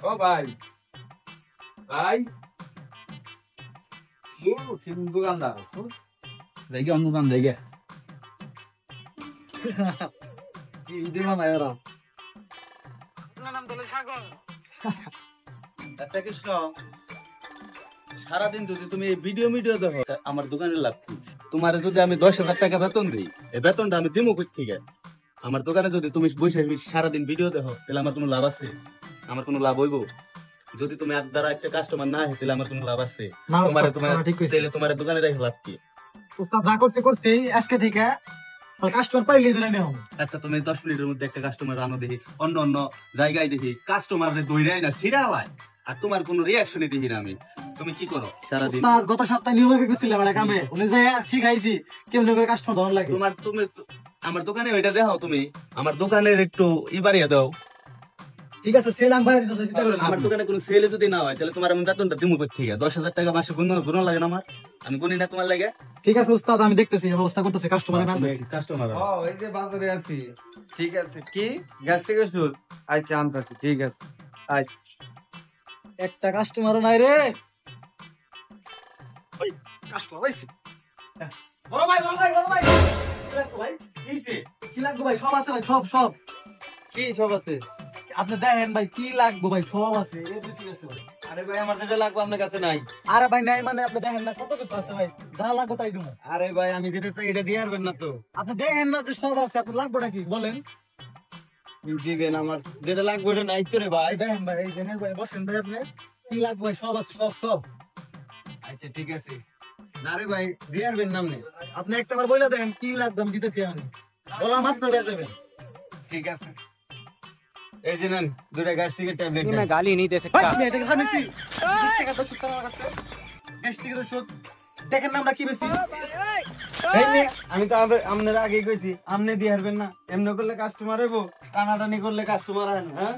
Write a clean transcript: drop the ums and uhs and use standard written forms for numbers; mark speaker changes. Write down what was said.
Speaker 1: ও ভাই ভাই দোকানদার দেখে অন্য দোকান দেখে কি ভিডিও বানায় ওরা।
Speaker 2: আপনার নাম তাহলে সাগর। আচ্ছা কৃষ্ণ, সারাদিন যদি তুমি ভিডিও দেখো আমার দোকানে লাভ কি? তোমার যদি আমি 10,000 টাকা বেতন দিই, এই বেতনটা আমি দিমু কই থেকে? আমার দোকানে যদি তুমি বসে সারাদিন ভিডিও দেখো তাহলে আমার কোনো লাভ আছে? আমার কোনো লাভ হইব? যদি তুমি এক দ্বারা একটা কাস্টমার না হয় তাহলে আমার কোনো লাভ আছে? তোমার দোকানে রেখে লাভ কি?
Speaker 3: উস্তাদ যা করছি আজকে থেকে কাস্টমার পাইলে ধরে নেও।
Speaker 2: আচ্ছা তুমি 10 মিনিটের মধ্যে একটা কাস্টমার আনো দেখি, অন্য জায়গায় দেখি কাস্টমার দৈরাই না সিরালায়, আর তোমার কোনো রিয়াকশনই দেখি না আমি। তুমি কি করো সারাদিন?
Speaker 3: উস্তাদ গত সপ্তাহে নিউ মার্কেট গেছিলাম একটা কামে, উনি যে শিখাইছি কেমনে করে কাস্টমার ধরন লাগে।
Speaker 2: তুমি আমার দোকানে ওইটা দেখো, তুমি আমার দোকানের একটু বাড়িয়ে দাও।
Speaker 3: ঠিক আছে সেল আমি বাড়াই দিতেছি, চিন্তা করেন না।
Speaker 2: আমার দোকানে কোনো সেলে যদি না হয় তাহলে তোমার আমি বেতনটা দিমু কই থেকে? 10,000 টাকা মাসে গুণ লাগে না আমার? আমি গুনি না তোমার লাগে?
Speaker 3: ঠিক আছে উস্তাদ আমি দেখতেছি, ব্যবস্থা করতেছি, কাস্টমারের নাম দিতেছি।
Speaker 2: কাস্টমার
Speaker 1: এই যে বাজারে আছি। ঠিক আছে কি গ্যাস্ট্রিক ওষুধ আচ্ছা আনতাছি। ঠিক আছে আচ্ছা।
Speaker 3: একটা কাস্টমারও নাই রে। ওই কাস্টমার হইছে। বড় ভাই ভাই কিছে কি লাগবে ভাই? সব আছে ভাই, সব
Speaker 1: কি সব আছে?
Speaker 3: আপনি দেখেন ভাই কি লাগবে ভাই, সব আছে এভরিথিং আছে ভাই।
Speaker 1: আরে ভাই আমার যেটা লাগবে আপনার কাছে নাই।
Speaker 3: আরে ভাই নাই মানে আপনি দেখেন না কত কিছু আছে ভাই, যা লাগবে তাই দেবো।
Speaker 1: আরে ভাই আমি যেটা চাই এটা দিয়ে আসবেন না তো?
Speaker 3: আপনি দেখেন না যে সব আছে, আপনি লাগবে নাকি বলেন?
Speaker 1: দিবেন আমার যেটা লাগবে ওটা নাই তো রে ভাই।
Speaker 3: দেখেন ভাই এই দেখেন ভাই, বসেন ভাই, আপনি কি লাগবে ভাই, সব আছে সব।
Speaker 1: আচ্ছা ঠিক আছে। না রে ভাই দিয়ে আসবেন না আপনি?
Speaker 3: আপনি একটা বার বলে দেখেন কি লাগবে, আমি দিতেছি আমি বলা মাত্র দিয়ে যাবেন।
Speaker 1: ঠিক আছে এই যে নেন দুটা গ্যাস্ট্রিকের ট্যাবলেট।
Speaker 4: मैं गाली नहीं दे
Speaker 3: ভাই
Speaker 4: सकता।
Speaker 3: আমি এটা খামিছি 20 টাকা তো ওষুধ আমার কাছে, 20 টাকার ওষুধ দেখেন না আমরা কি বেশি।
Speaker 1: এই নে, আমি তো আপনার আগে কইছি আপনি দিয়ে আসবেন না। এমনি করলে কাস্টমার হইব, টানাটানি করলে কাস্টমার হয় না। হ্যাঁ